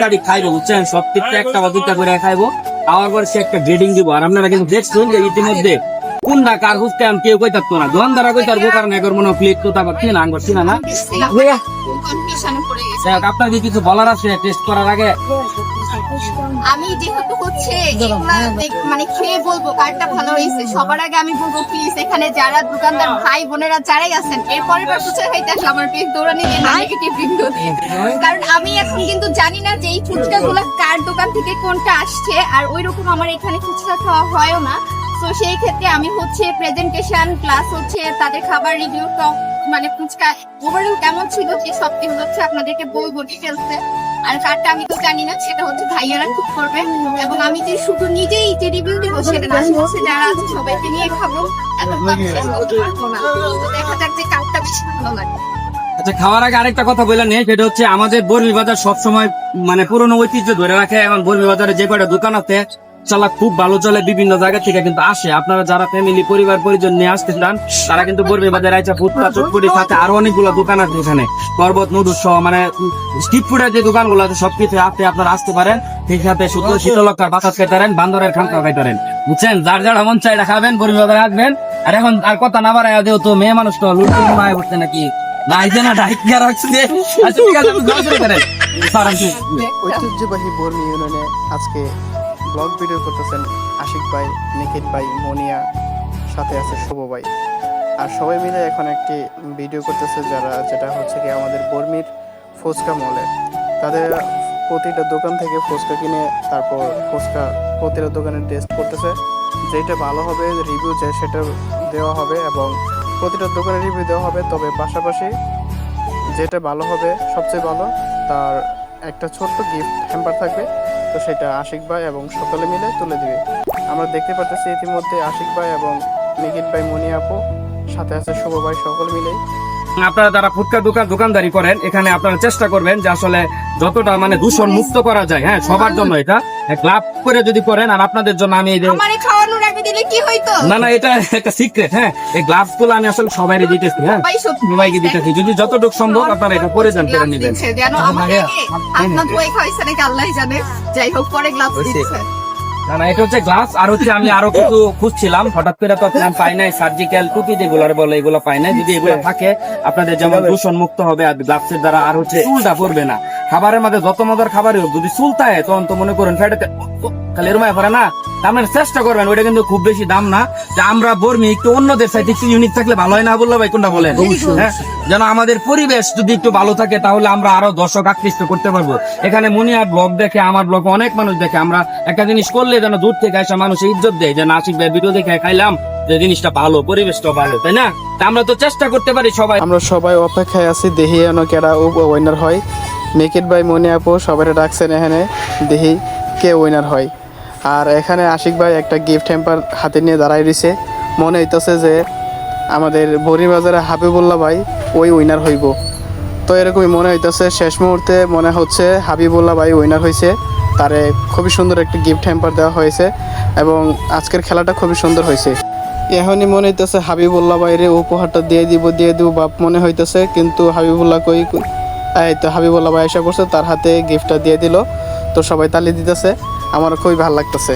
কাটি খাইবো বুঝছেন, সব টিপটা একটা বা দুইটা করে খাইবো, খাওয়ার পর সে একটা গ্রেডিং দিব। আর আপনারা কিন্তু দেখছেন যে ইতিমধ্যে কোনটা কার হুসতে আমি কেউ কই থাকতো না, দোকানদারা কই থাকবো, কারণ এখন মনে প্লেট তো তারপর কিনা আনবার কিনা না। আপনার কি কিছু বলার আছে টেস্ট করার আগে? আমি যেহেতু হচ্ছে মানে খেয়ে বলবো কারটা ভালো হয়েছে, সবার আগে আমি বলবো প্লিজ এখানে যারা দোকানদার ভাই বোনেরা যারাই আছেন, এরপরের বার ফুচকা খাইতে আসলে আমার পেট দৌড়ানি দিয়ে নেগেটিভ রিভিউ দিয়ে, কারণ আমি এখন কিন্তু জানি না যে এই ফুচকা গুলা কার দোকান থেকে কোনটা আসছে, আর ওইরকম আমার এখানে ফুচকা খাওয়া হয়ও না। তো সেই ক্ষেত্রে আমি হচ্ছে প্রেজেন্টেশন প্লাস হচ্ছে তাদের খাবার রিভিউ, মানে ফুচকা ওভারঅল কেমন ছিল সেই সব কিছু হচ্ছে আপনাদেরকে বলবো ডিটেলসে। আর কারটা আমি তো জানি না, সেটা হচ্ছে ভাইয়ারা ঠিক করবে, এবং আমি যে শুধু নিজেই যে রিভিউ দিব সেটা না, হচ্ছে যারা আছে সবাইকে নিয়ে খাবো, দেখা যাক যে কারটা বেশি ভালো লাগে। আচ্ছা, খাওয়ার আগে আরেকটা কথা বলে নেই, সেটা হচ্ছে আমাদের বর্মি বাজার সবসময় মানে পুরনো ঐতিহ্য ধরে রাখে। এখন বর্মি বাজারে যে কয়টা দোকান আছে চালা খুব ভালো চলে, বিভিন্ন জায়গা থেকে কিন্তু আসে। আপনারা যারা ফ্যামিলি পরিবার পরিজন নিয়ে আসতে চান তারা কিন্তু বর্মি বাজারে আইসা ফুচকা চটপটির সাথে আরো অনেকগুলো দোকান আছে এখানে, পর্বত নুডলস সহ মানে স্ট্রিট ফুডের যে দোকানগুলো আছে সবকিছু আপনি আপনারা আসতে পারেন। সেই সাথে শুধু শীতলক্ষার বাতাস খাইতে পারেন, বান্দরের খানকা খাইতে পারেন, বুঝছেন। যার যারা মন চাইটা খাবেন, বর্মি বাজারে আসবেন। আর এখন আর কথা না বাড়ায়, যেহেতু মেয়ে মানুষ তো লুটুন মায় উঠছে নাকি ঐতিহ্যবাহী বর্মি ইউনিয়নে আজকে ব্লগ ভিডিও করতেছেন আশিক ভাই, নিখিত ভাই, মনিয়া, সাথে আছে শুভ ভাই। আর সবাই মিলে এখন একটি ভিডিও করতেছে যেটা হচ্ছে কি আমাদের বর্মির ফুচকা মলের। তাদের প্রতিটা দোকান থেকে ফুচকা কিনে তারপর ফুচকা প্রতিটা দোকানে টেস্ট করতেছে, যেটা ভালো হবে রিভিউ চাই সেটা দেওয়া হবে এবং প্রতিটা দোকানে রিভিউ দেওয়া হবে। তবে পাশাপাশি যেটা ভালো হবে সবচেয়ে ভালো তার একটা ছোট্ট গিফট হ্যাম্পার থাকবে, তো সেটা আশিক ভাই এবং সকলে মিলে তুলে দিবে। আমরা দেখতে পাচ্ছি ইতিমধ্যে আশিক ভাই এবং নিকিত ভাই, মনিয়া আপু, সাথে আছে শুভ ভাই, সকলে মিলেই। আপনারা যারা ফুটকা দোকানদারি করেন এখানে আপনারা চেষ্টা করবেন যে আসলে যতটা মানে দূষণ মুক্ত করা যায়, হ্যাঁ সবার জন্য এটা ক্লাব করে যদি করেন। আর আপনাদের জন্য আমি আমারে খাওয়ানোর আগে দিলে কি হইতো না এটা একটা সিক্রেট, হ্যাঁ এই গ্লাভস গুলো আমি আসলে সবাইকে দিতেছি, হ্যাঁ সবাইকে দিতেছি, যদি যতটুকু সম্ভব আপনারা এটা করে যান, করে নেবেন। আপনার বই খাইছে নাকি আল্লাহই জানে, যাই হোক পরে গ্লাভস দিচ্ছে না এটা হচ্ছে গ্লাস। আর হচ্ছে আমি আরো কিছু খুঁজছিলাম, হঠাৎ করে তো আপনার পাই নাই, সার্জিক্যাল টুপি যেগুলো বলে এগুলো পাই নাই। যদি এগুলো থাকে আপনাদের যেমন দূষণ মুক্ত হবে আর গ্লাভসের দ্বারা, আর হচ্ছে চুলটা পড়বে না। খাবারের মধ্যে যত মজার খাবারই হোক যদি চুলতায় তখন তো মনে করেন ফেটাতে খালি এরমায় পড়ে না, আপনারা চেষ্টা করবেন। ওইটা কিন্তু খুব বেশি দাম না, যে আমরা বর্মি একটু অন্যদের সাইড একটু ইউনিক থাকলে ভালো হয় না বললো ভাই, কোনটা বলেন? হ্যাঁ, যেন আমাদের পরিবেশ যদি একটু ভালো থাকে তাহলে আমরা আরো দর্শক আকৃষ্ট করতে পারবো। এখানে মুনিয়ার ব্লগ দেখে, আমার ব্লগ অনেক মানুষ দেখে, আমরা একটা জিনিস করলে যেন দূর থেকে আসা মানুষ ইজ্জত দেয়, যে আশিক ভাই ভিডিও দেখে খাইলাম, যে জিনিসটা ভালো, পরিবেশটা ভালো, তাই না? আমরা তো চেষ্টা করতে পারি সবাই। আমরা সবাই অপেক্ষায় আছি দেখি যেন কেডা উইনার হয়। নিকিত ভাই, মনিয়া আপু সবাই ডাকছেন এখানে, দেখি কে উইনার হয়। আর এখানে আশিক ভাই একটা গিফট হ্যাম্পার হাতে নিয়ে দাঁড়াই রয়েছে, মনে হইতেছে যে আমাদের বর্মি বাজারে হাবিবুল্লাহ ভাই ওই উইনার হইব। তো এরকমই মনে হইতেছে, শেষ মুহূর্তে মনে হচ্ছে হাবিবুল্লাহ ভাই উইনার হয়েছে, তারে খুবই সুন্দর একটা গিফট হ্যাম্পার দেওয়া হয়েছে এবং আজকের খেলাটা খুবই সুন্দর হয়েছে। এখনই মনে হইতেছে হাবিবুল্লাহ ভাইরে উপহারটা দিয়ে দিব বাপ মনে হইতেছে, কিন্তু হাবিবুল্লাহ কই, এই তো হাবিবুল্লাহ ভাই আশা করছে, তার হাতে গিফটটা দিয়ে দিল। তো সবাই তালি দিতেছে, আমার খুবই ভালো লাগতেছে।